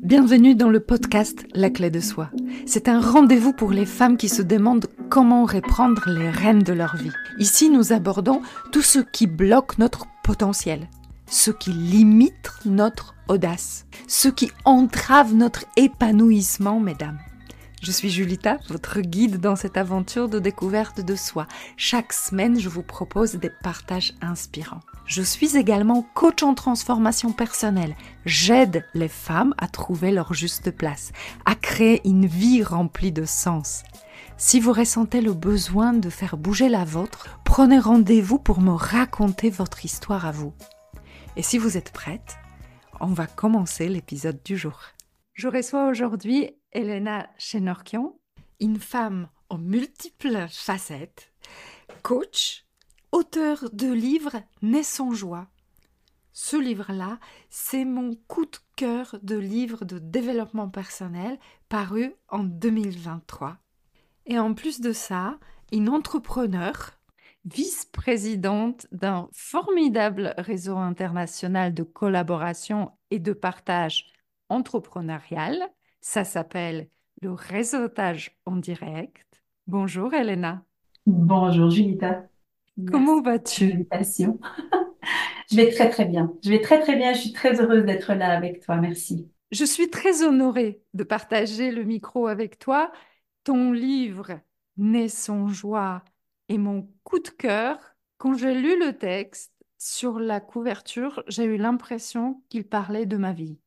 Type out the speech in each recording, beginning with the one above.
Bienvenue dans le podcast La clé de soi. C'est un rendez-vous pour les femmes qui se demandent comment reprendre les rênes de leur vie. Ici, nous abordons tout ce qui bloque notre potentiel, ce qui limite notre audace, ce qui entrave notre épanouissement, mesdames. Je suis Julita, votre guide dans cette aventure de découverte de soi. Chaque semaine, je vous propose des partages inspirants. Je suis également coach en transformation personnelle. J'aide les femmes à trouver leur juste place, à créer une vie remplie de sens. Si vous ressentez le besoin de faire bouger la vôtre, prenez rendez-vous pour me raconter votre histoire à vous. Et si vous êtes prête, on va commencer l'épisode du jour. Je reçois aujourd'hui Elena Chenorkian, une femme aux multiples facettes, coach, auteure de livres Né sans joie. Ce livre-là, c'est mon coup de cœur de livre de développement personnel paru en 2023. Et en plus de ça, une entrepreneure, vice-présidente d'un formidable réseau international de collaboration et de partage entrepreneurial. Ça s'appelle le réseautage en direct. Bonjour Elena, Bonjour Julita, comment merci pour vas-tu? l'invitation. Je vais très très bien. Je vais très très bien. Je suis très heureuse d'être là avec toi. Merci. Je suis très honorée de partager le micro avec toi. Ton livre Né sans joie est mon coup de cœur. Quand j'ai lu le texte sur la couverture, j'ai eu l'impression qu'il parlait de ma vie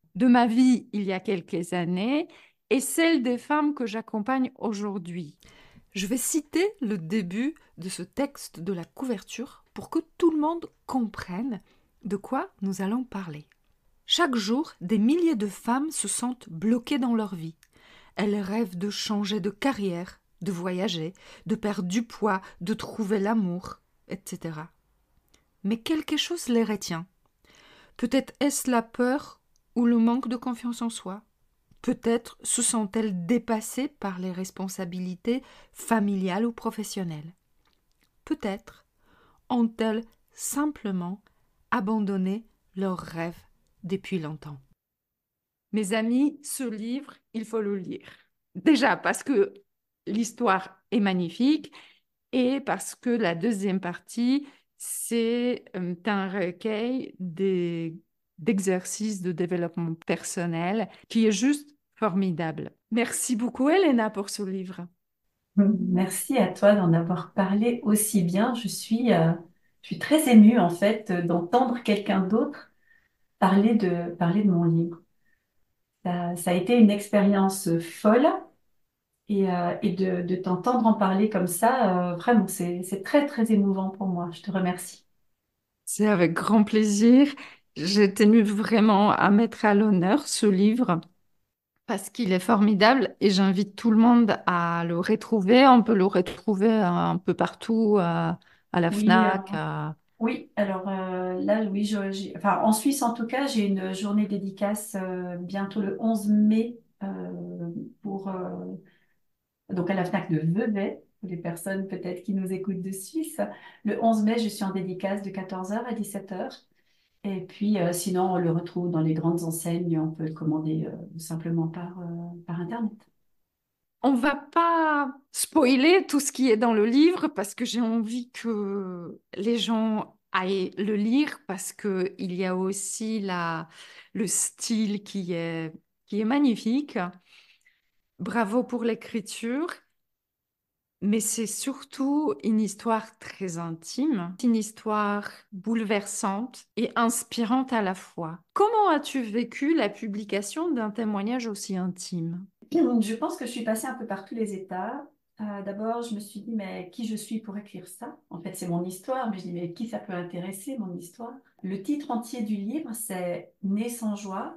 il y a quelques années et celle des femmes que j'accompagne aujourd'hui. Je vais citer le début de ce texte de la couverture pour que tout le monde comprenne de quoi nous allons parler. Chaque jour, des milliers de femmes se sentent bloquées dans leur vie. Elles rêvent de changer de carrière, de voyager, de perdre du poids, de trouver l'amour, etc. Mais quelque chose les retient. Peut-être est-ce la peur ou le manque de confiance en soi. Peut-être se sentent-elles dépassées par les responsabilités familiales ou professionnelles. Peut-être ont-elles simplement abandonné leurs rêves depuis longtemps. Mes amis, ce livre, il faut le lire. Déjà parce que l'histoire est magnifique et parce que la deuxième partie, c'est un recueil d'exercices de développement personnel qui est juste formidable. Merci beaucoup, Elena, pour ce livre. Merci à toi d'en avoir parlé aussi bien. Je suis très émue en fait d'entendre quelqu'un d'autre parler de mon livre. Ça a été une expérience folle et de t'entendre en parler comme ça, vraiment, c'est très très émouvant pour moi. Je te remercie. C'est avec grand plaisir. J'ai tenu vraiment à mettre à l'honneur ce livre parce qu'il est formidable et j'invite tout le monde à le retrouver. On peut le retrouver un peu partout, à la Oui, FNAC. Oui, alors là, oui, enfin, en Suisse en tout cas, j'ai une journée dédicace bientôt le 11 mai pour, donc à la FNAC de Vevey, pour les personnes peut-être qui nous écoutent de Suisse. Le 11 mai, je suis en dédicace de 14 heures à 17 heures. Et puis sinon, on le retrouve dans les grandes enseignes, on peut le commander simplement par Internet. On va pas spoiler tout ce qui est dans le livre parce que j'ai envie que les gens aillent le lire parce que il y a aussi le style qui est magnifique. Bravo pour l'écriture. Mais c'est surtout une histoire très intime, une histoire bouleversante et inspirante à la fois. Comment as-tu vécu la publication d'un témoignage aussi intime? Je pense que je suis passée un peu par tous les états. D'abord, je me suis dit, mais qui je suis pour écrire ça? En fait, c'est mon histoire, mais je dis, mais qui ça peut intéresser, mon histoire? Le titre entier du livre, c'est Né sans joie,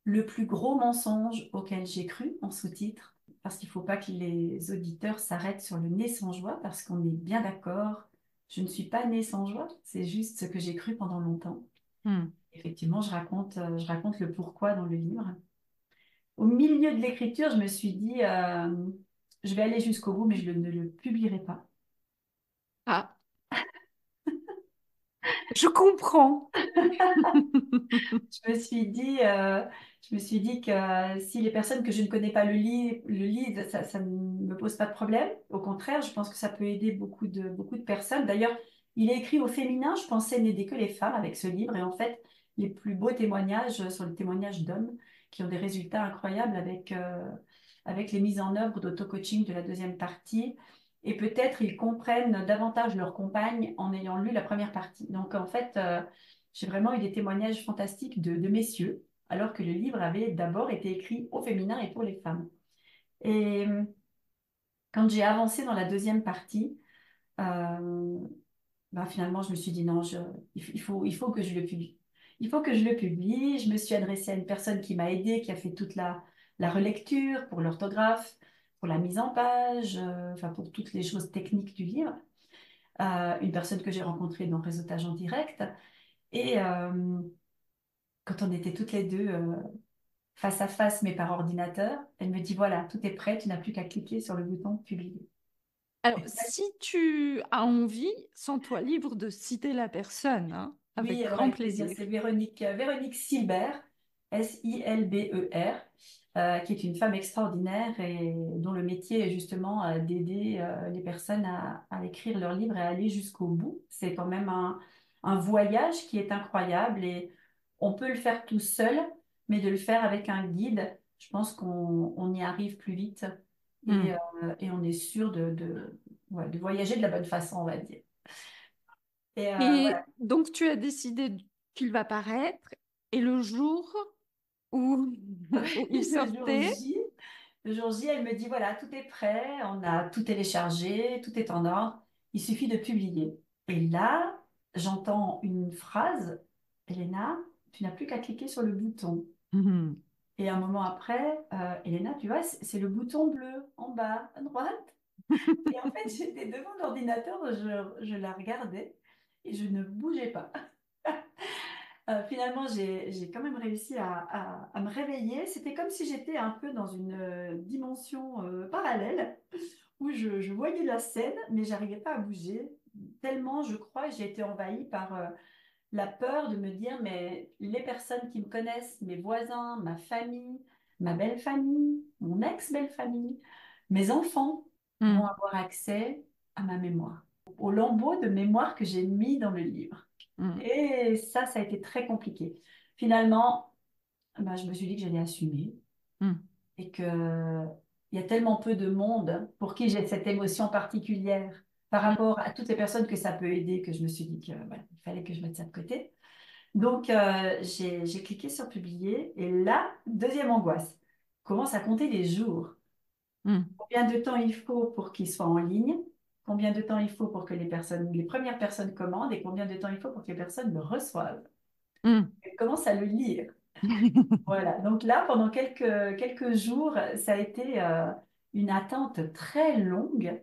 le plus gros mensonge auquel j'ai cru, en sous-titre, parce qu'il ne faut pas que les auditeurs s'arrêtent sur le né sans joie, parce qu'on est bien d'accord, je ne suis pas née sans joie, c'est juste ce que j'ai cru pendant longtemps. Hmm. Effectivement, je raconte le pourquoi dans le livre. Au milieu de l'écriture, je me suis dit, je vais aller jusqu'au bout, mais ne le publierai pas. Ah, je comprends. Je me suis dit, Je me suis dit que si les personnes que je ne connais pas le lisent, ça ne me pose pas de problème. Au contraire, je pense que ça peut aider beaucoup de personnes. D'ailleurs, il est écrit au féminin. Je pensais n'aider que les femmes avec ce livre. Et en fait, les plus beaux témoignages sont les témoignages d'hommes qui ont des résultats incroyables avec les mises en œuvre d'auto-coaching de la deuxième partie. Et peut-être ils comprennent davantage leur compagne en ayant lu la première partie. Donc, en fait, j'ai vraiment eu des témoignages fantastiques de messieurs alors que le livre avait d'abord été écrit au féminin et pour les femmes. Et quand j'ai avancé dans la deuxième partie, euh, finalement, je me suis dit non, il faut que je le publie. Il faut que je le publie. Je me suis adressée à une personne qui m'a aidée, qui a fait toute la relecture pour l'orthographe, pour la mise en page, enfin pour toutes les choses techniques du livre. Une personne que j'ai rencontrée dans Réseautage en direct. Et quand on était toutes les deux face à face, mais par ordinateur. Elle me dit, voilà, tout est prêt, tu n'as plus qu'à cliquer sur le bouton publier. Alors, si tu as envie, sens-toi libre de citer la personne, hein, avec Oui, alors grand avec plaisir, plaisir. c'est Véronique Silbert, Silber, qui est une femme extraordinaire et dont le métier est justement d'aider les personnes à écrire leurs livres et à aller jusqu'au bout. C'est quand même un voyage qui est incroyable et on peut le faire tout seul, mais de le faire avec un guide, je pense qu'on y arrive plus vite Hmm. et on est sûr ouais, de voyager de la bonne façon, on va dire. Et Et voilà. donc, tu as décidé qu'il va paraître, et le jour où, où il Le jour sortait, J, le jour J, elle me dit, voilà, tout est prêt, on a tout téléchargé, tout est en ordre, il suffit de publier. Et là, j'entends une phrase, Elena, tu n'as plus qu'à cliquer sur le bouton. Mhm. Et un moment après, Elena, tu vois, c'est le bouton bleu en bas à droite. Et en fait, j'étais devant l'ordinateur, je la regardais et je ne bougeais pas. Finalement, j'ai quand même réussi à me réveiller. C'était comme si j'étais un peu dans une dimension parallèle où je voyais la scène, mais j'arrivais pas à bouger. Tellement, je crois, j'ai été envahie par la peur de me dire, mais les personnes qui me connaissent, mes voisins, ma famille, ma belle famille, mon ex-belle famille, mes enfants vont Hmm. avoir accès à ma mémoire, au lambeau de mémoire que j'ai mis dans le livre. Hmm. Et ça a été très compliqué. Finalement, je me suis dit que j'allais assumer Hmm. et que il y a tellement peu de monde pour qui j'ai cette émotion particulière par Hmm. rapport à toutes les personnes que ça peut aider que je me suis dit que voilà, il fallait que je mette ça de côté. Donc, j'ai cliqué sur publier et là, deuxième angoisse, commence à compter les jours. Hmm. Combien de temps il faut pour qu'il soit en ligne? Combien de temps il faut pour que les premières personnes commandent et combien de temps il faut pour que les personnes le reçoivent? Hmm. Elle commence à le lire. Voilà, donc là, pendant quelques jours, ça a été une attente très longue.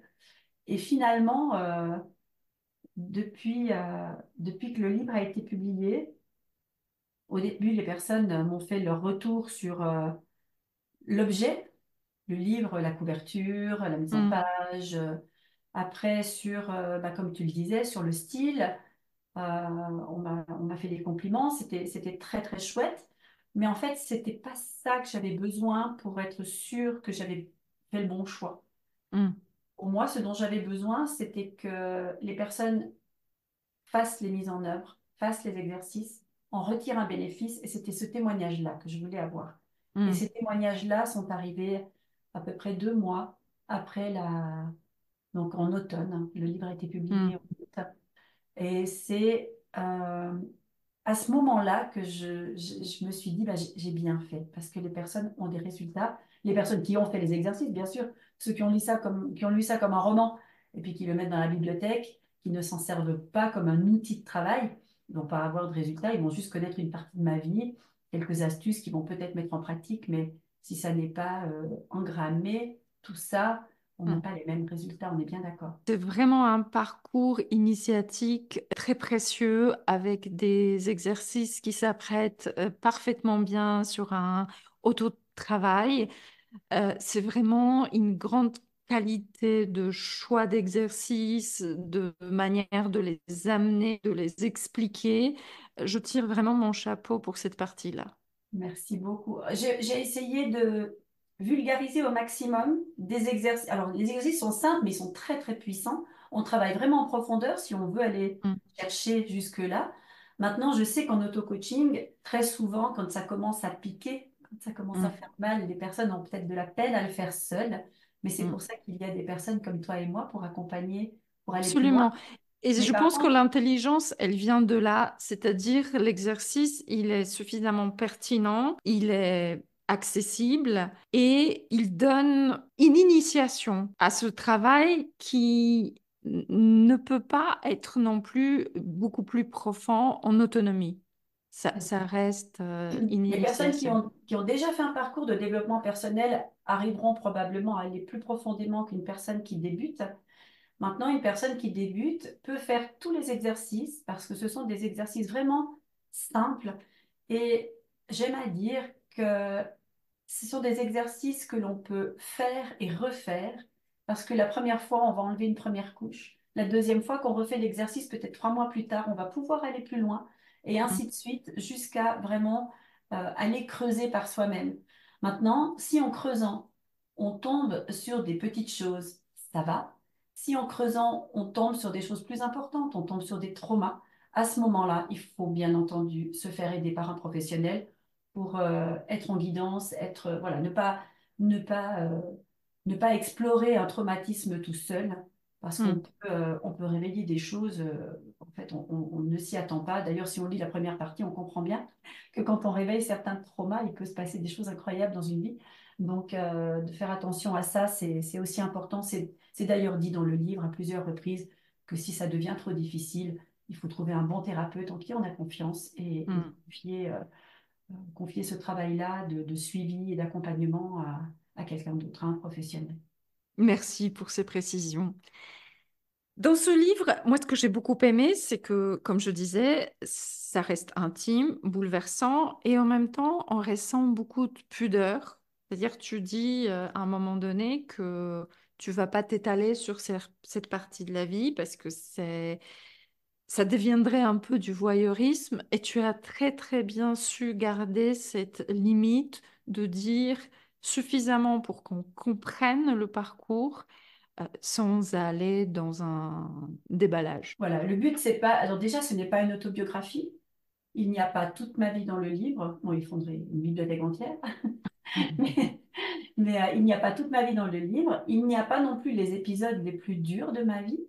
Et finalement, depuis que le livre a été publié, au début, les personnes m'ont fait leur retour sur l'objet, le livre, la couverture, la mise en Hmm. page. Après, sur, comme tu le disais, sur le style. On m'a fait des compliments, c'était très très chouette. Mais en fait, c'était pas ça que j'avais besoin pour être sûre que j'avais fait le bon choix. Hmm. Pour moi, ce dont j'avais besoin, c'était que les personnes fassent les mises en œuvre, fassent les exercices, en retirent un bénéfice. Et c'était ce témoignage-là que je voulais avoir. Et Hmm. ces témoignages-là sont arrivés à peu près 2 mois après donc en automne, hein. Le livre a été publié Hmm. en août. Et c'est à ce moment-là que je me suis dit, j'ai bien fait, parce que les personnes ont des résultats. Les personnes qui ont fait les exercices, bien sûr, ceux qui ont lu ça comme un roman, et puis qui le mettent dans la bibliothèque, qui ne s'en servent pas comme un outil de travail, ils vont pas avoir de résultats, ils vont juste connaître une partie de ma vie, quelques astuces qu'ils vont peut-être mettre en pratique, mais si ça n'est pas engrammé, tout ça, on n'a Hmm. pas les mêmes résultats, on est bien d'accord. C'est vraiment un parcours initiatique très précieux avec des exercices qui s'apprêtent parfaitement bien sur un auto-travail. C'est vraiment une grande qualité de choix d'exercices, de manière de les amener, de les expliquer. Je tire vraiment mon chapeau pour cette partie-là. Merci beaucoup. J'ai essayé de vulgariser au maximum des exercices. Alors, les exercices sont simples, mais ils sont très, très puissants. On travaille vraiment en profondeur si on veut aller Mm, chercher jusque-là. Maintenant, je sais qu'en auto-coaching, très souvent, quand ça commence à piquer, quand ça commence à mm, faire mal, les personnes ont peut-être de la peine à le faire seules. Mais c'est mm. pour ça qu'il y a des personnes comme toi et moi pour accompagner, pour aller plus loin. Absolument. Et Mais je par pense que contre, l'intelligence, elle vient de là, c'est-à-dire l'exercice, il est suffisamment pertinent, il est accessible et il donne une initiation à ce travail qui ne peut pas être non plus beaucoup plus profond en autonomie. Ça reste une les personnes initiation. qui ont déjà fait un parcours de développement personnel arriveront probablement à aller plus profondément qu'une personne qui débute. Maintenant, une personne qui débute peut faire tous les exercices parce que ce sont des exercices vraiment simples. Et j'aime à dire que ce sont des exercices que l'on peut faire et refaire parce que la première fois, on va enlever une première couche. La deuxième fois qu'on refait l'exercice, peut-être 3 mois plus tard, on va pouvoir aller plus loin et Mm, ainsi de suite jusqu'à vraiment aller creuser par soi-même. Maintenant, si en creusant, on tombe sur des petites choses, ça va. Si en creusant, on tombe sur des choses plus importantes, on tombe sur des traumas, à ce moment-là, il faut bien entendu se faire aider par un professionnel pour être en guidance, être voilà, ne pas ne pas explorer un traumatisme tout seul, parce mm, on peut réveiller des choses. En fait, on ne s'y attend pas. D'ailleurs, si on lit la première partie, on comprend bien que quand on réveille certains traumas, il peut se passer des choses incroyables dans une vie. Donc, de faire attention à ça, c'est aussi important. C'est d'ailleurs dit dans le livre à plusieurs reprises que si ça devient trop difficile, il faut trouver un bon thérapeute en qui on a confiance et mm. confier ce travail-là de suivi et d'accompagnement à quelqu'un d'autre, à un professionnel. Merci pour ces précisions. Dans ce livre, moi, ce que j'ai beaucoup aimé, c'est que, comme je disais, ça reste intime, bouleversant, et en même temps, on ressent beaucoup de pudeur. C'est-à-dire, tu dis à un moment donné que tu vas pas t'étaler sur cette partie de la vie parce que ça deviendrait un peu du voyeurisme, et tu as très, très bien su garder cette limite de dire suffisamment pour qu'on comprenne le parcours sans aller dans un déballage. Voilà, le but, c'est pas. Alors, déjà, ce n'est pas une autobiographie. Il n'y a pas toute ma vie dans le livre. Bon, il faudrait une bibliothèque entière. Mais, il n'y a pas toute ma vie dans le livre. Il n'y a pas non plus les épisodes les plus durs de ma vie,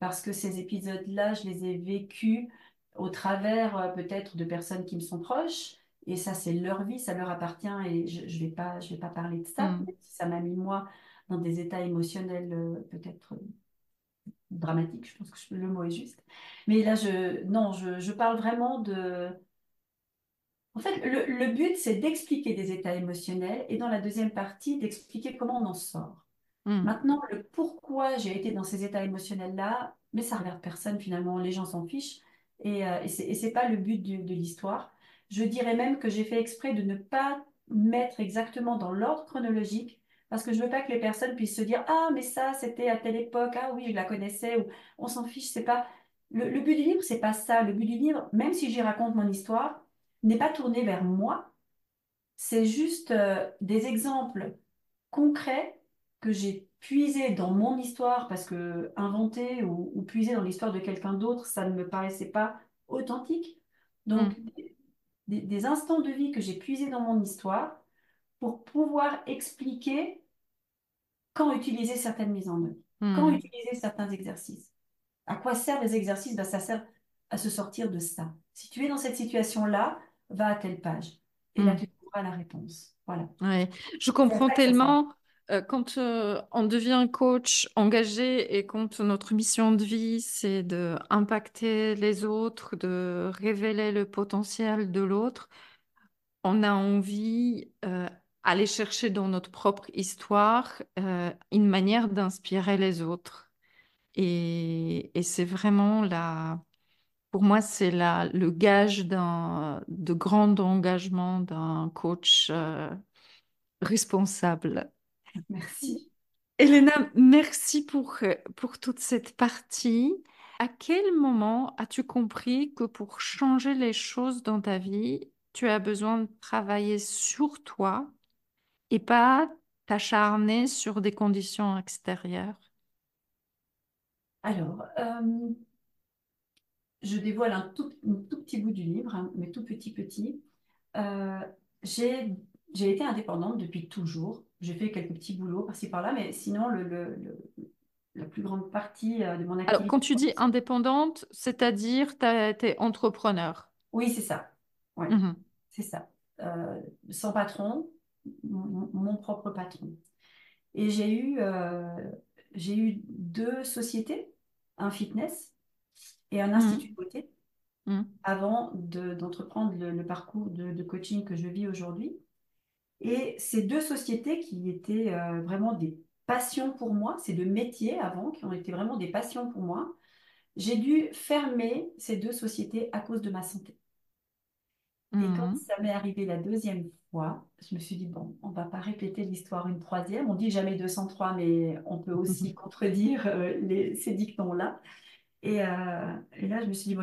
parce que ces épisodes-là, je les ai vécus au travers peut-être de personnes qui me sont proches. Et ça, c'est leur vie, ça leur appartient. Et je vais pas parler de ça, Hmm, même si ça m'a mis moi dans des états émotionnels peut-être dramatiques. Je pense que le mot est juste. Mais là, non, je parle vraiment de en fait, le but, c'est d'expliquer des états émotionnels et dans la deuxième partie, d'expliquer comment on en sort. hmm, Maintenant, le pourquoi j'ai été dans ces états émotionnels-là, mais ça regarde personne finalement, les gens s'en fichent et c'est pas le but de l'histoire. Je dirais même que j'ai fait exprès de ne pas mettre exactement dans l'ordre chronologique parce que je veux pas que les personnes puissent se dire ah mais ça c'était à telle époque, ah oui je la connaissais ou on s'en fiche, c'est pas le but du livre, c'est pas ça. Le but du livre, même si j'y raconte mon histoire, n'est pas tourné vers moi, c'est juste des exemples concrets que j'ai puisés dans mon histoire parce que inventer ou puiser dans l'histoire de quelqu'un d'autre, ça ne me paraissait pas authentique. hmm, Donc, des instants de vie que j'ai puisés dans mon histoire pour pouvoir expliquer quand utiliser certaines mises en œuvre, quand hmm, utiliser certains exercices. À quoi servent les exercices? Ben, ça sert à se sortir de ça. Si tu es dans cette situation-là, va à telle page. Et là, hmm. tu trouveras la réponse. Voilà. Ouais. Je C'est à comprends ça que ça sert. tellement quand on devient coach engagé et quand notre mission de vie, c'est de impacter les autres, de révéler le potentiel de l'autre, on a envie aller chercher dans notre propre histoire une manière d'inspirer les autres. Et c'est vraiment pour moi, c'est le gage de grand engagement d'un coach responsable. Merci. Elena, merci pour toute cette partie. À quel moment as-tu compris que pour changer les choses dans ta vie, tu as besoin de travailler sur toi et pas t'acharner sur des conditions extérieures? Alors, je dévoile un tout petit bout du livre, hein, mais tout petit petit. Euh, j'ai, j'ai été indépendante depuis toujours. J'ai fait quelques petits boulots par-ci par-là, mais sinon, la plus grande partie de mon Alors, activité. quand tu dis indépendante, c'est-à-dire t'es entrepreneur. Oui, c'est ça. Ouais, Mhm. c'est ça. Sans patron, mon propre patron. Et j'ai eu deux sociétés, un fitness et un institut Mhm. de beauté, Mhm. avant d'entreprendre le parcours de coaching que je vis aujourd'hui. Et ces deux sociétés qui étaient vraiment des passions pour moi, ces deux métiers avant, qui ont été vraiment des passions pour moi, j'ai dû fermer ces deux sociétés à cause de ma santé. Et quand Mhm. ça m'est arrivé la deuxième fois, je me suis dit, bon, on va pas répéter l'histoire une troisième. On dit jamais 203, mais on peut aussi contredire ces dictons-là. Et là, je me suis dit, bon,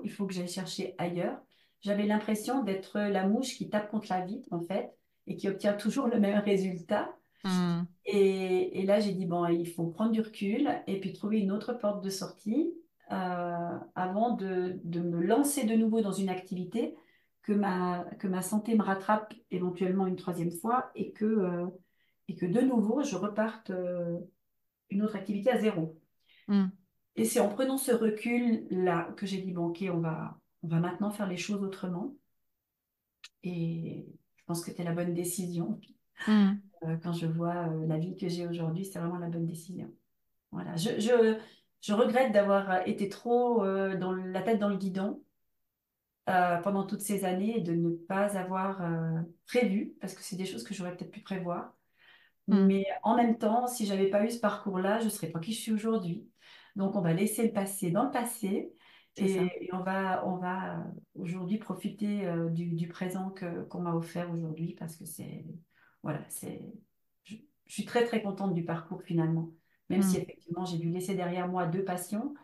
il faut que j'aille chercher ailleurs. J'avais l'impression d'être la mouche qui tape contre la vitre, en fait, et qui obtient toujours le même résultat. Mhm. Et là, j'ai dit, bon, il faut prendre du recul et puis trouver une autre porte de sortie avant de me lancer de nouveau dans une activité, que ma santé me rattrape éventuellement une troisième fois et que de nouveau, je reparte une autre activité à zéro. Mhm. Et c'est en prenant ce recul-là que j'ai dit, bon, ok, on va maintenant faire les choses autrement. Et je pense que c'était la bonne décision. Mhm. Quand je vois la vie que j'ai aujourd'hui, c'est vraiment la bonne décision. Voilà. Je regrette d'avoir été trop dans la tête dans le guidon pendant toutes ces années et de ne pas avoir prévu, parce que c'est des choses que j'aurais peut-être pu prévoir. Mhm. Mais en même temps, si j'avais pas eu ce parcours-là, je ne serais pas qui je suis aujourd'hui. Donc, on va laisser le passé dans le passé C'est ça. et on va aujourd'hui profiter du présent qu'on m'a offert aujourd'hui parce que voilà, je, je suis très, très contente du parcours finalement. Même si Mhm. effectivement, j'ai dû laisser derrière moi deux passions,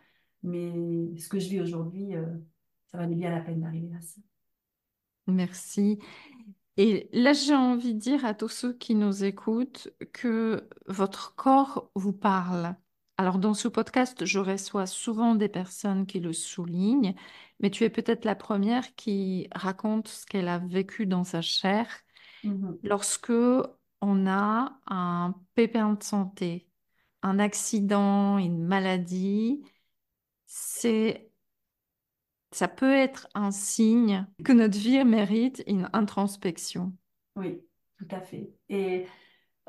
mais ce que je vis aujourd'hui, ça valait bien la peine d'arriver à ça. Merci. Et là, j'ai envie de dire à tous ceux qui nous écoutent que votre corps vous parle. Alors, dans ce podcast, je reçois souvent des personnes qui le soulignent, mais tu es peut-être la première qui raconte ce qu'elle a vécu dans sa chair Mhm. lorsque on a un pépin de santé, un accident, une maladie. C'est, ça peut être un signe que notre vie mérite une introspection. Oui, tout à fait. Et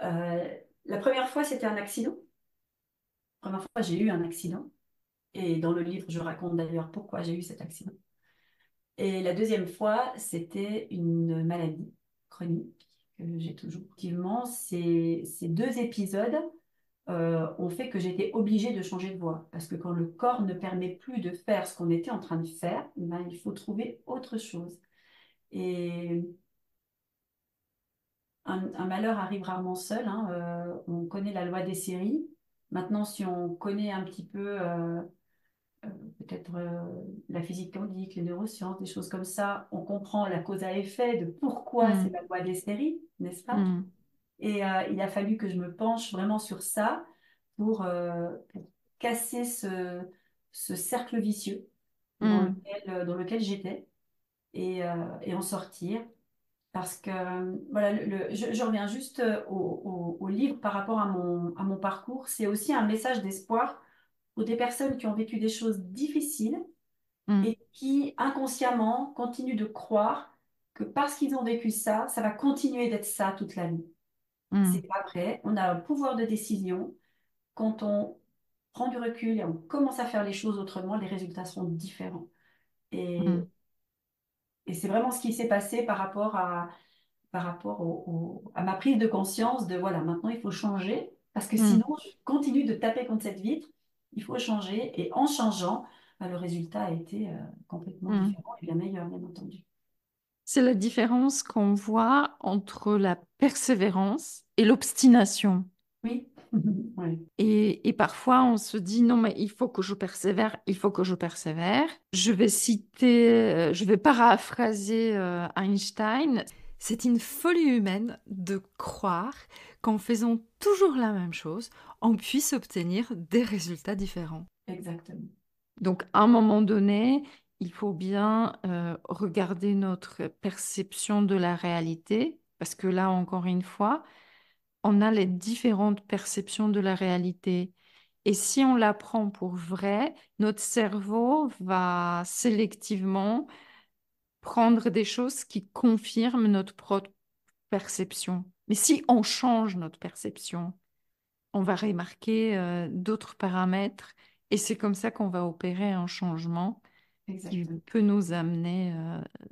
euh, la première fois, c'était un accident. La première fois, j'ai eu un accident. Et dans le livre, je raconte d'ailleurs pourquoi j'ai eu cet accident. Et la deuxième fois, c'était une maladie chronique que j'ai toujours. Effectivement, ces deux épisodes ont fait que j'étais obligée de changer de voie. Parce que quand le corps ne permet plus de faire ce qu'on était en train de faire, ben, il faut trouver autre chose. Et un malheur arrive rarement seul, hein. On connaît la loi des séries. Maintenant, si on connaît un petit peu euh, peut-être la physique quantique, les neurosciences, des choses comme ça, on comprend la cause à effet de pourquoi c'est Hmm, la loi des séries, n'est-ce pas? hmm, Et il a fallu que je me penche vraiment sur ça pour casser ce cercle vicieux hmm, dans lequel j'étais et en sortir. Parce que, voilà, je reviens juste au livre par rapport à mon parcours. C'est aussi un message d'espoir pour des personnes qui ont vécu des choses difficiles hmm, et qui inconsciemment continuent de croire que parce qu'ils ont vécu ça, ça va continuer d'être ça toute la vie. C'est hmm, pas vrai. On a un pouvoir de décision. Quand on prend du recul et on commence à faire les choses autrement, les résultats seront différents. hmm, Et, et c'est vraiment ce qui s'est passé par rapport à ma prise de conscience de voilà, maintenant il faut changer parce que hmm, sinon je continue de taper contre cette vitre. Il faut changer et en changeant, bah, le résultat a été complètement hmm. différent et bien meilleur, bien entendu. C'est la différence qu'on voit entre la persévérance et l'obstination. Oui. Oui. Et parfois, on se dit, non, mais il faut que je persévère, il faut que je persévère. Je vais citer, je vais paraphraser Einstein. C'est une folie humaine de croire qu'en faisant toujours la même chose, on puisse obtenir des résultats différents. Exactement. Donc, à un moment donné, il faut bien regarder notre perception de la réalité, parce que là, encore une fois, on a les différentes perceptions de la réalité. Et si on la prend pour vraie, notre cerveau va sélectivement prendre des choses qui confirment notre propre perception. Mais si on change notre perception, on va remarquer d'autres paramètres et c'est comme ça qu'on va opérer un changement qui Exactement. peut nous amener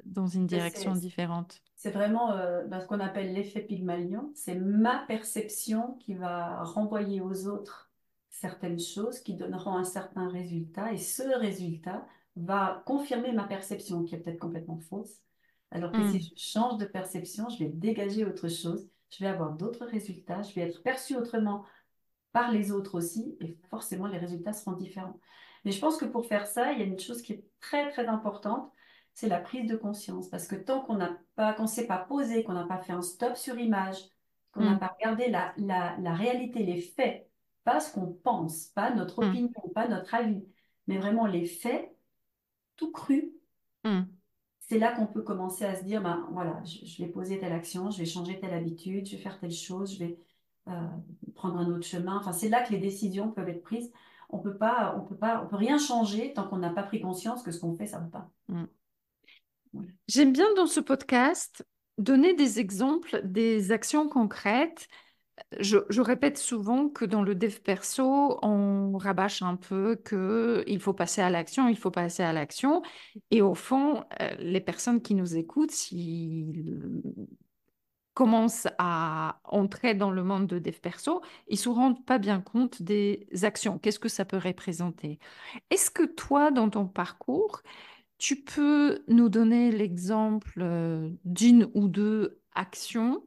dans une Ben, direction différente. c'est vraiment ce qu'on appelle l'effet Pygmalion. C'est ma perception qui va renvoyer aux autres certaines choses qui donneront un certain résultat. Et ce résultat va confirmer ma perception qui est peut-être complètement fausse. Alors que si Hmm, je change de perception, je vais dégager autre chose. Je vais avoir d'autres résultats. Je vais être perçu autrement par les autres aussi, et forcément les résultats seront différents. Mais je pense que pour faire ça, il y a une chose qui est très très importante, c'est la prise de conscience. Parce que tant qu'on s'est pas posé, qu'on n'a pas fait un stop sur image, qu'on n'a hmm, pas regardé la réalité, les faits, pas ce qu'on pense, pas notre hmm, opinion, pas notre avis, mais vraiment les faits, tout cru, hmm, c'est là qu'on peut commencer à se dire, ben voilà, je vais poser telle action, je vais changer telle habitude, je vais faire telle chose, je vais euh, prendre un autre chemin. Enfin, c'est là que les décisions peuvent être prises. On peut rien changer tant qu'on n'a pas pris conscience que ce qu'on fait, ça ne va pas. hmm. Voilà. J'aime bien dans ce podcast donner des exemples, des actions concrètes. Je répète souvent que dans le dev perso, on rabâche un peu que il faut passer à l'action, il faut passer à l'action. Et au fond, les personnes qui nous écoutent, s'ils commencent à entrer dans le monde de dev perso, ils ne se rendent pas bien compte des actions. Qu'est-ce que ça peut représenter? Est-ce que toi, dans ton parcours, tu peux nous donner l'exemple d'une ou deux actions,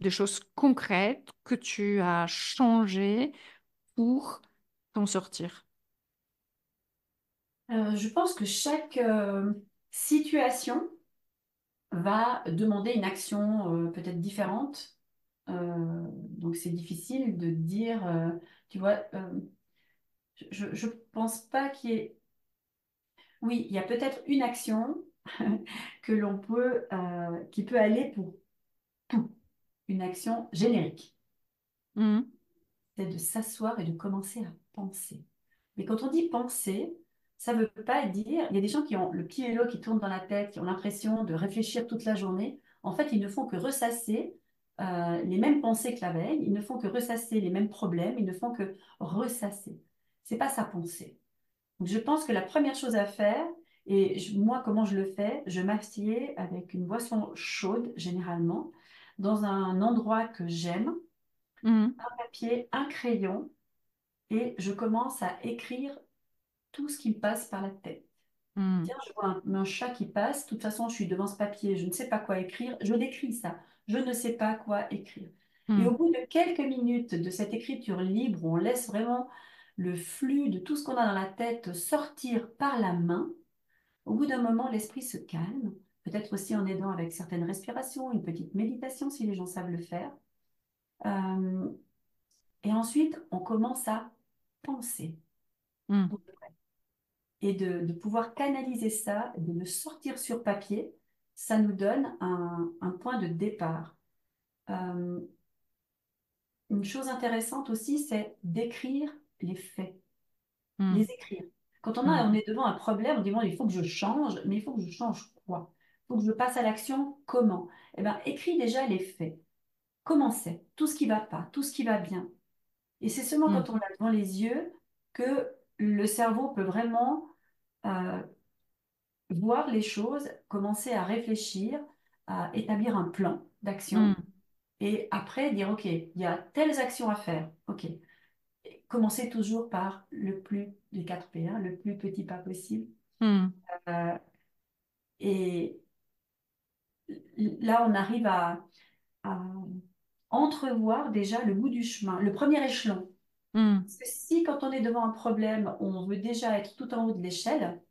des choses concrètes que tu as changées pour t'en sortir? Je pense que chaque situation va demander une action peut-être différente. Donc c'est difficile de dire, tu vois, je pense pas qu'il y ait. Oui, il y a peut-être une action que l'on peut, qui peut aller pour tout. Une action générique. Mhm, C'est de s'asseoir et de commencer à penser. Mais quand on dit penser, ça ne veut pas dire. Il y a des gens qui ont le petit vélo qui tourne dans la tête, qui ont l'impression de réfléchir toute la journée. En fait, ils ne font que ressasser les mêmes pensées que la veille. Ils ne font que ressasser les mêmes problèmes. Ils ne font que ressasser. C'est pas sa pensée. Donc, je pense que la première chose à faire, et moi, comment je le fais, je m'assieds avec une boisson chaude, généralement, dans un endroit que j'aime, mhm, un papier, un crayon, et je commence à écrire tout ce qui me passe par la tête. mhm, Tiens, je vois un chat qui passe, de toute façon, je suis devant ce papier, je ne sais pas quoi écrire, je l'écris ça, je ne sais pas quoi écrire. Et au mhm, bout de quelques minutes de cette écriture libre, où on laisse vraiment le flux de tout ce qu'on a dans la tête sortir par la main, au bout d'un moment, l'esprit se calme, peut-être aussi en aidant avec certaines respirations, une petite méditation si les gens savent le faire. Euh, et ensuite, on commence à penser. mhm, Et de pouvoir canaliser ça, de le sortir sur papier, ça nous donne un point de départ. Euh, une chose intéressante aussi, c'est d'écrire les faits, les mhm, écrire. Quand mhm, on est devant un problème, on dit, bon, il faut que je change, mais il faut que je change quoi? Il faut que je passe à l'action comment? Eh bien, écris déjà les faits. Comment c'est? Tout ce qui va pas, tout ce qui va bien. Et c'est seulement mhm, quand on l'a devant les yeux que le cerveau peut vraiment euh, voir les choses, commencer à réfléchir, à établir un plan d'action mhm, et après dire, OK, il y a telles actions à faire. OK. Et commencer toujours par le plus des 4 P, hein, le plus petit pas possible. mhm, Euh, et là, on arrive à entrevoir déjà le bout du chemin, le premier échelon. mm, Parce que si, quand on est devant un problème, on veut déjà être tout en haut de l'échelle,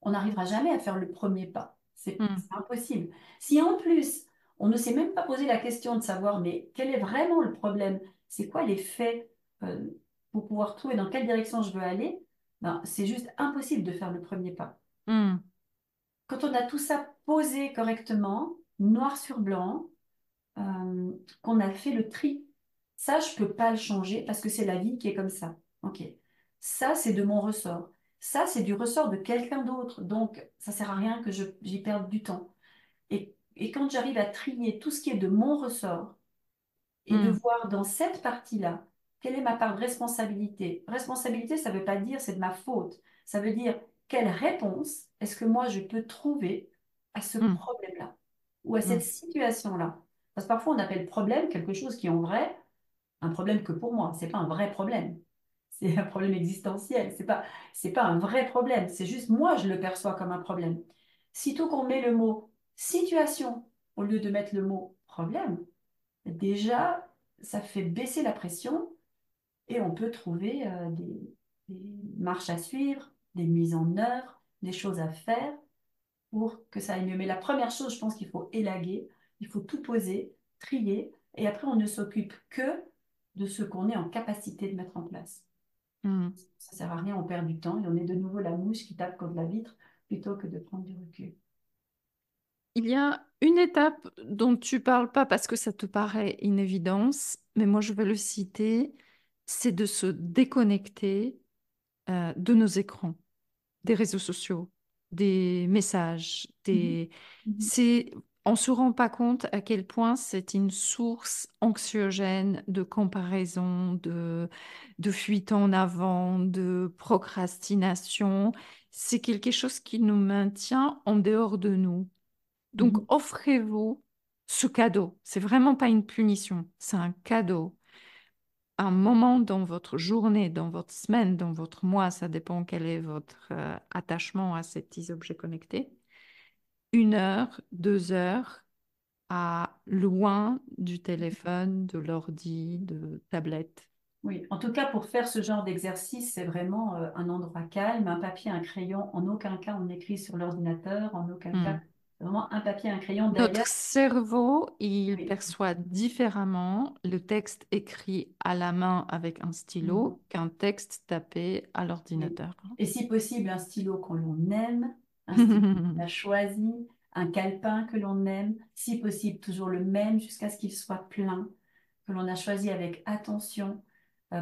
on n'arrivera jamais à faire le premier pas. mm, C'est impossible. Si en plus, on ne s'est même pas posé la question de savoir, mais quel est vraiment le problème? C'est quoi les faits euh, pour pouvoir trouver dans quelle direction je veux aller? Ben, c'est juste impossible de faire le premier pas. mm, Quand on a tout ça posé correctement, noir sur blanc, qu'on a fait le tri, ça, je peux pas le changer parce que c'est la vie qui est comme ça. Ok. Ça, c'est de mon ressort. Ça, c'est du ressort de quelqu'un d'autre. Donc, ça sert à rien que j'y perde du temps. Et quand j'arrive à trier tout ce qui est de mon ressort et de mm, voir dans cette partie-là, quelle est ma part de responsabilité? Responsabilité, ça ne veut pas dire c'est de ma faute. Ça veut dire quelle réponse est-ce que moi je peux trouver à ce mm, problème-là ou à cette mm, situation-là. Parce que parfois on appelle problème quelque chose qui en vrai, un problème que pour moi, c'est pas un vrai problème. C'est un problème existentiel. C'est pas un vrai problème. C'est juste moi je le perçois comme un problème. Sitôt qu'on met le mot situation au lieu de mettre le mot problème, déjà, ça fait baisser la pression et on peut trouver des marches à suivre, des mises en œuvre, des choses à faire pour que ça aille mieux. Mais la première chose, je pense qu'il faut élaguer, il faut tout poser, trier, et après on ne s'occupe que de ce qu'on est en capacité de mettre en place. mm. Ça sert à rien, on perd du temps et on est de nouveau la mouche qui tape contre la vitre plutôt que de prendre du recul. Il y a une étape dont tu parles pas parce que ça te paraît une évidence, mais moi je vais le citer, c'est de se déconnecter de nos écrans, des réseaux sociaux, des messages, Mhm. des... Mhm. C'est... On ne se rend pas compte à quel point c'est une source anxiogène de comparaison, de fuite en avant, de procrastination. C'est quelque chose qui nous maintient en dehors de nous. Donc, Mhm. offrez-vous ce cadeau. C'est vraiment pas une punition, c'est un cadeau. Un moment dans votre journée, dans votre semaine, dans votre mois, ça dépend quel est votre attachement à ces petits objets connectés. 1 heure, 2 heures à loin du téléphone, de l'ordi, de tablette. Oui, en tout cas, pour faire ce genre d'exercice, c'est vraiment un endroit calme, un papier, un crayon. En aucun cas, on écrit sur l'ordinateur, en aucun cas, Hmm. c'est vraiment un papier, un crayon. Notre D'ailleurs, cerveau, il oui. perçoit différemment le texte écrit à la main avec un Mhm. stylo qu'un texte tapé à Oui. l'ordinateur. Et si possible, un stylo que l'on aime, un stylo qu'on a choisi, un calepin que l'on aime, si possible, toujours le même jusqu'à ce qu'il soit plein, que l'on a choisi avec attention,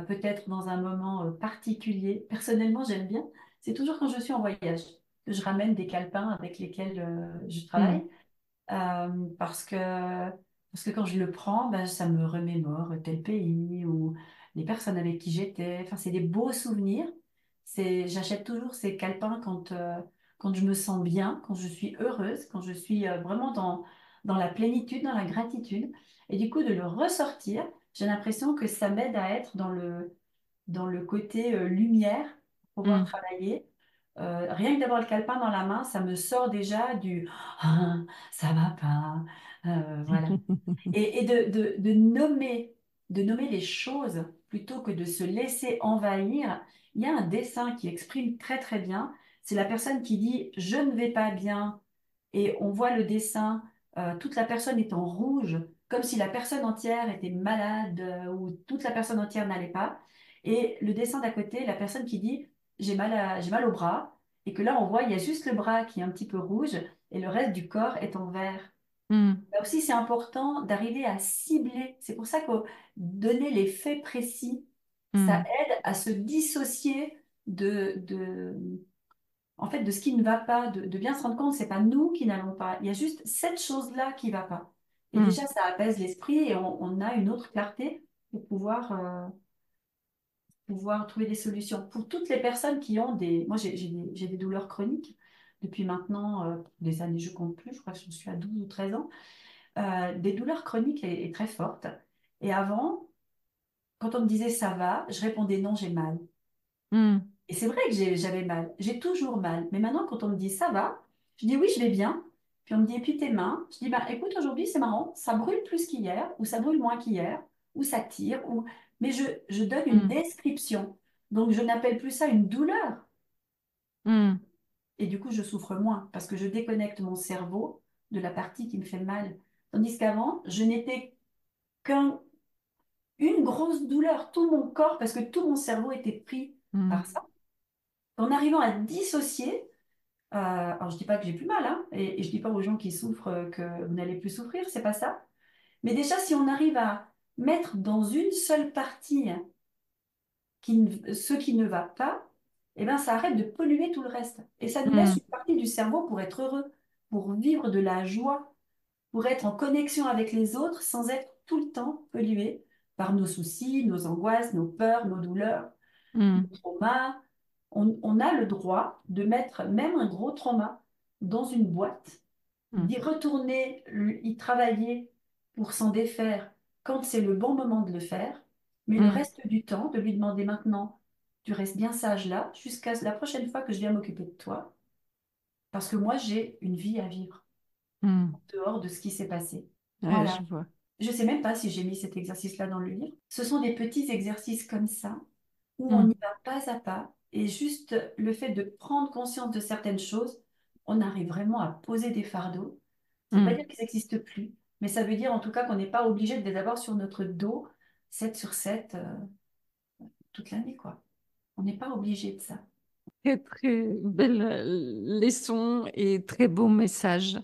peut-être dans un moment particulier. Personnellement, j'aime bien. C'est toujours quand je suis en voyage que je ramène des calepins avec lesquels je Hmm, travaille. Parce que quand je le prends, ben, ça me remémore tel pays ou les personnes avec qui j'étais. Enfin, c'est des beaux souvenirs. J'achète toujours ces calepins quand je me sens bien, quand je suis heureuse, quand je suis vraiment dans la plénitude, dans la gratitude. Et du coup, de le ressortir, j'ai l'impression que ça m'aide à être dans le côté lumière pour pouvoir hmm. travailler. Rien que d'avoir le calepin dans la main, ça me sort déjà du ah, ça va pas. Voilà. Et de nommer les choses plutôt que de se laisser envahir. Il y a un dessin qui exprime très très bien. C'est la personne qui dit je ne vais pas bien et on voit le dessin, toute la personne est en rouge, comme si la personne entière était malade ou toute la personne entière n'allait pas. Et le dessin d'à côté, la personne qui dit j'ai mal au bras, et que là on voit il y a juste le bras qui est un petit peu rouge et le reste du corps est en vert. Hmm, Là aussi, c'est important d'arriver à cibler. C'est pour ça que donner les faits précis, ça hmm, aide à se dissocier en fait, de ce qui ne va pas, de bien se rendre compte, c'est pas nous qui n'allons pas. Il y a juste cette chose-là qui va pas. Et hmm, déjà, ça apaise l'esprit et on a une autre clarté pour pouvoir trouver des solutions. Pour toutes les personnes qui ont des... Moi, j'ai des douleurs chroniques depuis maintenant des années, je compte plus, je crois que je suis à 12 ou 13 ans. Des douleurs chroniques et très fortes. Et avant, quand on me disait ça va, je répondais non, j'ai mal. hmm, Et c'est vrai que j'avais mal. J'ai toujours mal. Mais maintenant, quand on me dit ça va, je dis oui, je vais bien. Puis on me dit, et puis tes mains? Je dis, bah, écoute, aujourd'hui, c'est marrant, ça brûle plus qu'hier, ou ça brûle moins qu'hier, ou ça tire, ou... mais je donne une mm, description. Donc, je n'appelle plus ça une douleur. mm, Et du coup, je souffre moins parce que je déconnecte mon cerveau de la partie qui me fait mal. Tandis qu'avant, je n'étais qu'une grosse douleur, tout mon corps, parce que tout mon cerveau était pris par mm, ça. En arrivant à dissocier, alors je dis pas que j'ai plus mal, hein, et je dis pas aux gens qui souffrent que vous n'allez plus souffrir, c'est pas ça. Mais déjà, si on arrive à mettre dans une seule partie ce qui ne va pas, eh ben, ça arrête de polluer tout le reste. Et ça nous laisse mm, une partie du cerveau pour être heureux, pour vivre de la joie, pour être en connexion avec les autres sans être tout le temps pollué par nos soucis, nos angoisses, nos peurs, nos douleurs, nos mm, traumas. On a le droit de mettre même un gros trauma dans une boîte, mm, d'y retourner, y travailler pour s'en défaire quand c'est le bon moment de le faire, mais le mm, reste du temps, de lui demander maintenant, tu restes bien sage là, jusqu'à la prochaine fois que je viens m'occuper de toi, parce que moi j'ai une vie à vivre mm. dehors de ce qui s'est passé. Ouais, Voilà. je vois. Je ne sais même pas si j'ai mis cet exercice-là dans le livre. Ce sont des petits exercices comme ça, où on y Mm, va pas à pas, et juste le fait de prendre conscience de certaines choses, on arrive vraiment à poser des fardeaux. Ça ne veut pas mm. dire qu'ils n'existent plus, mais ça veut dire en tout cas qu'on n'est pas obligé de les avoir sur notre dos 7 sur 7 toute l'année, quoi. On n'est pas obligé de ça. Très, très belle leçon et très beau message.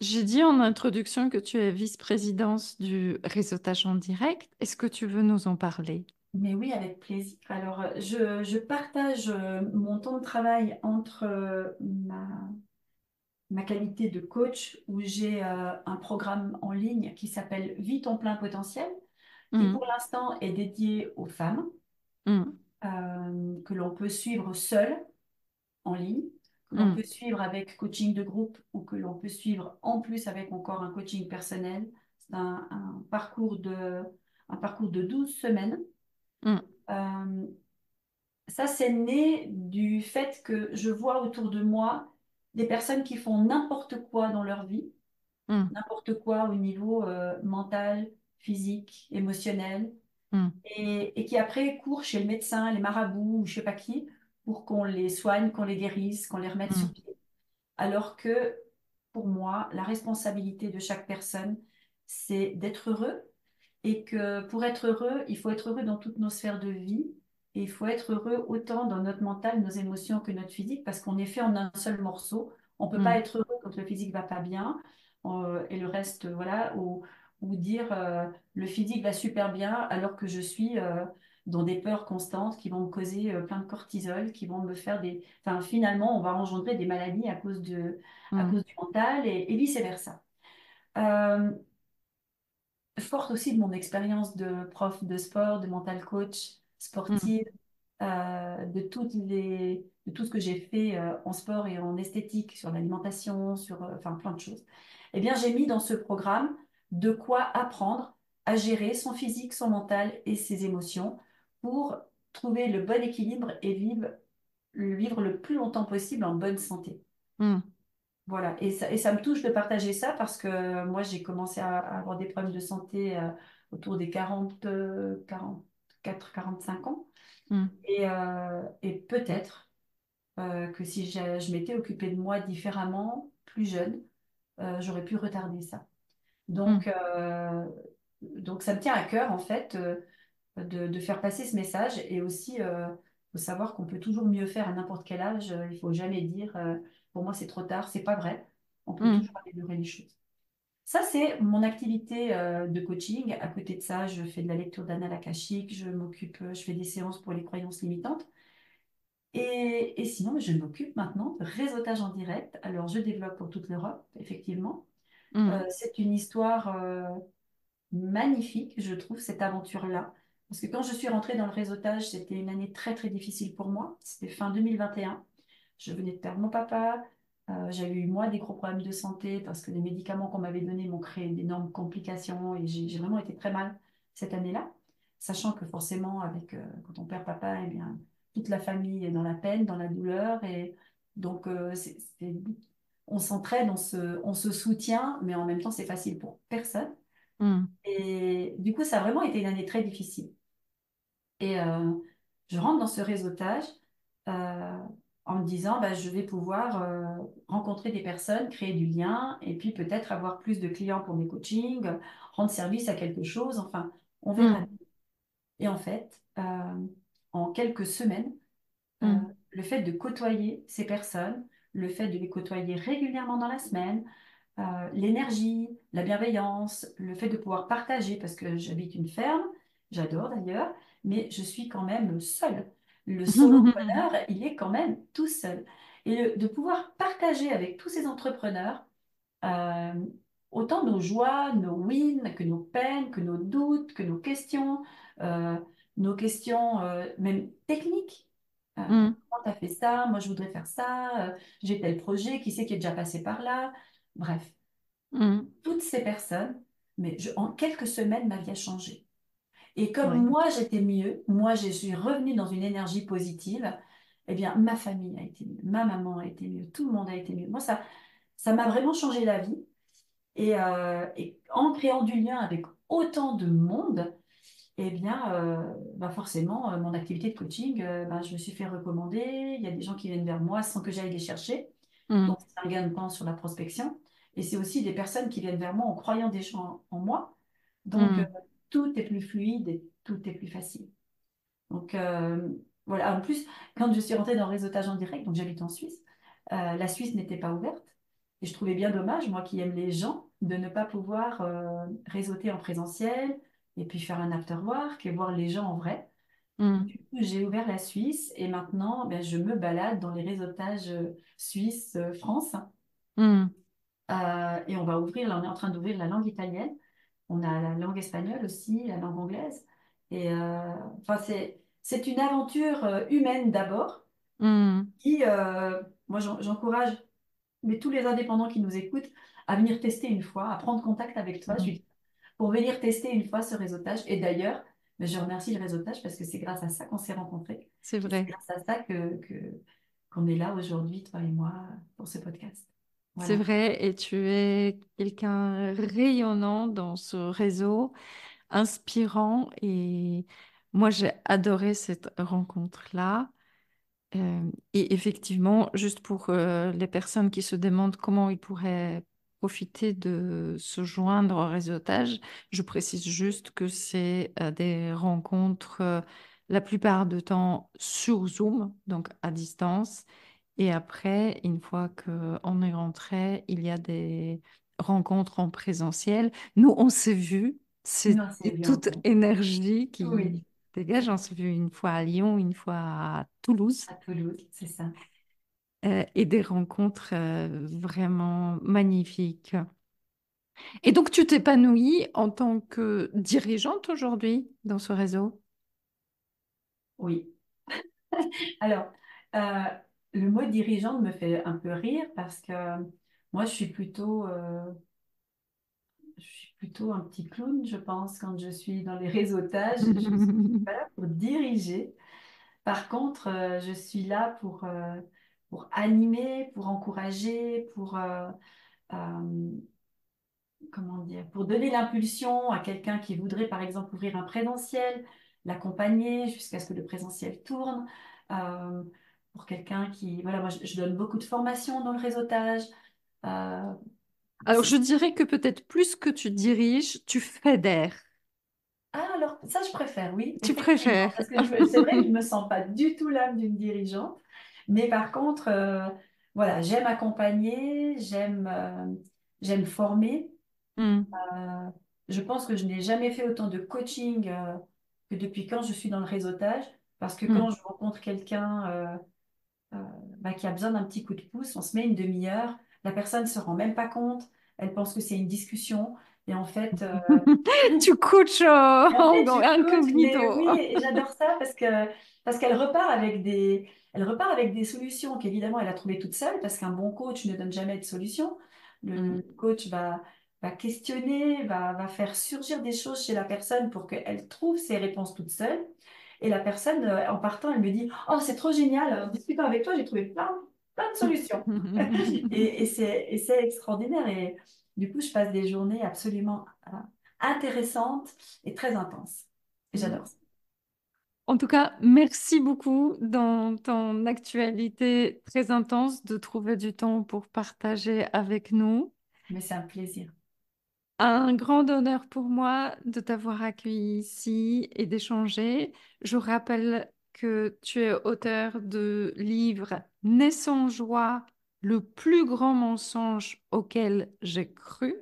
J'ai dit en introduction que tu es vice-présidence du réseautage en direct. Est-ce que tu veux nous en parler? Mais oui, avec plaisir. Alors, je partage mon temps de travail entre ma qualité de coach, où j'ai un programme en ligne qui s'appelle Vie ton plein potentiel, qui Mm, pour l'instant est dédié aux femmes, mm, que l'on peut suivre seul en ligne, que l'on peut mm, suivre avec coaching de groupe ou que l'on peut suivre en plus avec encore un coaching personnel. C'est un parcours de 12 semaines. mm, Euh, Ça, c'est né du fait que je vois autour de moi des personnes qui font n'importe quoi dans leur vie, mm, n'importe quoi au niveau mental, physique, émotionnel, mm, et qui après courent chez le médecin, les marabouts ou je sais pas qui, pour qu'on les soigne, qu'on les guérisse, qu'on les remette sur mm, pied. Alors que pour moi, la responsabilité de chaque personne, c'est d'être heureux et que pour être heureux, il faut être heureux dans toutes nos sphères de vie et il faut être heureux autant dans notre mental, nos émotions que notre physique parce qu'on est fait en un seul morceau. On peut pas mm, être heureux quand le physique va pas bien et le reste, voilà, ou dire le physique va super bien alors que je suis dans des peurs constantes qui vont me causer plein de cortisol, qui vont me faire des... Enfin, finalement, on va engendrer des maladies à mm, cause du mental et vice-versa. Euh, Forte aussi de mon expérience de prof de sport, de mental coach mm, sportive, de tout ce que j'ai fait en sport et en esthétique, sur l'alimentation, sur enfin plein de choses, eh bien, j'ai mis dans ce programme de quoi apprendre à gérer son physique, son mental et ses émotions pour trouver le bon équilibre et vivre le plus longtemps possible en bonne santé. mm, Voilà, et ça me touche de partager ça parce que moi, j'ai commencé à avoir des problèmes de santé autour des 45 ans. mm, Et peut-être que si je m'étais occupée de moi différemment, plus jeune, j'aurais pu retarder ça. Donc, mm, euh, donc ça me tient à cœur, en fait, de faire passer ce message. Et aussi, faut savoir qu'on peut toujours mieux faire à n'importe quel âge. Il faut jamais dire, pour moi, c'est trop tard. C'est pas vrai. On peut mm, toujours améliorer les choses. Ça, c'est mon activité de coaching. À côté de ça, je fais de la lecture d'annales akashiques, je fais des séances pour les croyances limitantes. Et sinon, je m'occupe maintenant de réseautage en direct. Alors, je développe pour toute l'Europe, effectivement. mm, C'est une histoire magnifique, je trouve, cette aventure-là. Parce que quand je suis rentrée dans le réseautage, c'était une année très, très difficile pour moi. C'était fin 2021. Je venais de perdre mon papa. J'avais eu, moi, des gros problèmes de santé parce que les médicaments qu'on m'avait donnés m'ont créé d'énormes complications et j'ai vraiment été très mal cette année-là. Sachant que forcément, quand on perd papa, eh bien, toute la famille est dans la peine, dans la douleur. Et donc, on s'entraide, on se soutient, mais en même temps, c'est facile pour personne. Mm. Et du coup, ça a vraiment été une année très difficile. Et je rentre dans ce réseautage euh, en me disant, bah, je vais pouvoir rencontrer des personnes, créer du lien, et puis peut-être avoir plus de clients pour mes coachings, rendre service à quelque chose, enfin, on verra. Mm. Et en fait, en quelques semaines, euh, Mm. le fait de côtoyer ces personnes, le fait de les côtoyer régulièrement dans la semaine, l'énergie, la bienveillance, le fait de pouvoir partager, parce que j'habite une ferme, j'adore d'ailleurs, mais je suis quand même seule. Le solopreneur, il est quand même tout seul. Et de pouvoir partager avec tous ces entrepreneurs, euh, autant nos joies, nos wins, que nos peines, que nos doutes, que euh, nos questions même techniques. Mm. Comment tu as fait ça? Moi, je voudrais faire ça. J'ai tel projet. Qui c'est qui est déjà passé par là? Bref, Mm. toutes ces personnes, mais en quelques semaines, ma vie a changé. Et comme Oui, moi, j'étais mieux, moi, je suis revenue dans une énergie positive, eh bien, ma famille a été mieux, ma maman a été mieux, tout le monde a été mieux. Moi, ça m'a vraiment changé la vie. Et en créant du lien avec autant de monde, eh bien, bah forcément, mon activité de coaching, bah, je me suis fait recommander. Il y a des gens qui viennent vers moi sans que j'aille les chercher. mm, Donc, c'est un gain de temps sur la prospection. Et c'est aussi des personnes qui viennent vers moi en croyant déjà en moi. Donc, mm, tout est plus fluide et tout est plus facile. Donc, voilà. En plus, quand je suis rentrée dans le réseautage en direct, donc j'habite en Suisse, la Suisse n'était pas ouverte. Et je trouvais bien dommage, moi qui aime les gens, de ne pas pouvoir réseauter en présentiel et puis faire un after-work et voir les gens en vrai. mm, Du coup, j'ai ouvert la Suisse et maintenant, ben, je me balade dans les réseautages Suisse, France. mm. Et on va ouvrir, là, on est en train d'ouvrir la langue italienne. On a la langue espagnole aussi, la langue anglaise. Et enfin, c'est une aventure humaine d'abord Mm. qui, moi, j'encourage mais tous les indépendants qui nous écoutent à venir tester une fois, à prendre contact avec toi. Je Mm. suis pour venir tester une fois ce réseautage. Et d'ailleurs, mais je remercie le réseautage parce que c'est grâce à ça qu'on s'est rencontrés. C'est Et c'est vrai. grâce à ça qu'on est là aujourd'hui, toi et moi, pour ce podcast. C'est Voilà. vrai, et tu es quelqu'un rayonnant dans ce réseau, inspirant, et moi j'ai adoré cette rencontre-là. Et effectivement, juste pour les personnes qui se demandent comment ils pourraient profiter de se joindre au réseautage, je précise juste que c'est des rencontres la plupart du temps sur Zoom, donc à distance. Et après, une fois qu'on est rentré, il y a des rencontres en présentiel. Nous, on s'est vus, c'est Non, c'est bien toute encore. énergie qui Oui, dégage. On s'est vu une fois à Lyon, une fois à Toulouse, à Toulouse, c'est ça. et des rencontres vraiment magnifiques. Et donc, tu t'épanouis en tant que dirigeante aujourd'hui dans ce réseau? Oui. Alors, euh, le mot dirigeante me fait un peu rire parce que moi, je suis plutôt un petit clown, je pense, quand je suis dans les réseautages. Je suis pas là pour diriger. Par contre, je suis là pour animer, pour encourager, euh, comment dire, pour donner l'impulsion à quelqu'un qui voudrait, par exemple, ouvrir un présentiel, l'accompagner jusqu'à ce que le présentiel tourne. Euh, pour quelqu'un qui, voilà, moi, je donne beaucoup de formations dans le réseautage. Euh, Alors, je dirais que peut-être plus que tu diriges, tu fédères. Ah, alors, ça, je préfère, oui, Tu effectivement, préfères. parce que c'est vrai que je ne me sens pas du tout l'âme d'une dirigeante, mais par contre, voilà, j'aime accompagner, j'aime former. Hmm, Euh, je pense que je n'ai jamais fait autant de coaching que depuis quand je suis dans le réseautage, parce que quand hmm. je rencontre quelqu'un euh, bah, qui a besoin d'un petit coup de pouce, on se met une demi-heure, la personne ne se rend même pas compte, elle pense que c'est une discussion, et en fait, Tu coaches et en fait, en je coach, mais incognito. oui, et j'adore ça parce qu'elle repart avec elle repart avec des solutions qu'évidemment elle a trouvées toute seule parce qu'un bon coach ne donne jamais de solution. Hmm. Le coach va questionner, va faire surgir des choses chez la personne pour qu'elle trouve ses réponses toute seule. Et la personne, en partant, elle me dit, Oh, c'est trop génial, en discutant avec toi, j'ai trouvé plein. plein de solutions. Et c'est extraordinaire. Et du coup, je passe des journées absolument intéressantes et très intenses. Et j'adore ça. En tout cas, merci beaucoup dans ton actualité très intense de trouver du temps pour partager avec nous. Mais c'est un plaisir. Un grand honneur pour moi de t'avoir accueilli ici et d'échanger. Je rappelle que tu es auteur de livre Naissance en joie, le plus grand mensonge auquel j'ai cru.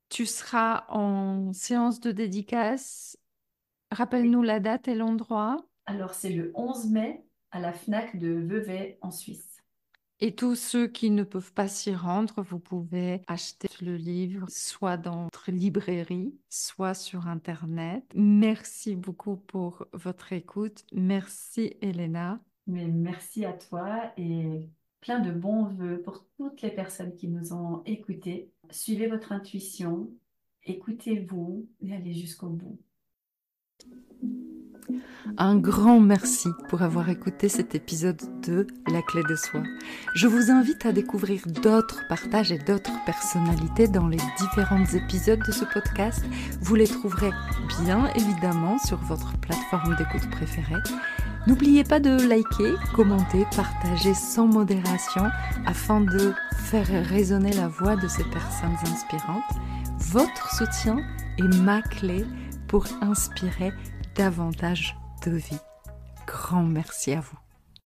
Tu seras en séance de dédicace. Rappelle-nous la date et l'endroit. Alors, c'est le 11 mai à la FNAC de Vevey en Suisse. Et tous ceux qui ne peuvent pas s'y rendre, vous pouvez acheter le livre soit dans votre librairie, soit sur Internet. Merci beaucoup pour votre écoute. Merci Elena. Mais merci à toi et plein de bons vœux pour toutes les personnes qui nous ont écoutés. Suivez votre intuition, écoutez-vous et allez jusqu'au bout. Un grand merci pour avoir écouté cet épisode de La Clé de Soi. Je vous invite à découvrir d'autres partages et d'autres personnalités dans les différents épisodes de ce podcast. Vous les trouverez bien évidemment sur votre plateforme d'écoute préférée. N'oubliez pas de liker, commenter, partager sans modération afin de faire résonner la voix de ces personnes inspirantes. Votre soutien est ma clé pour inspirer davantage de vie. Grand merci à vous.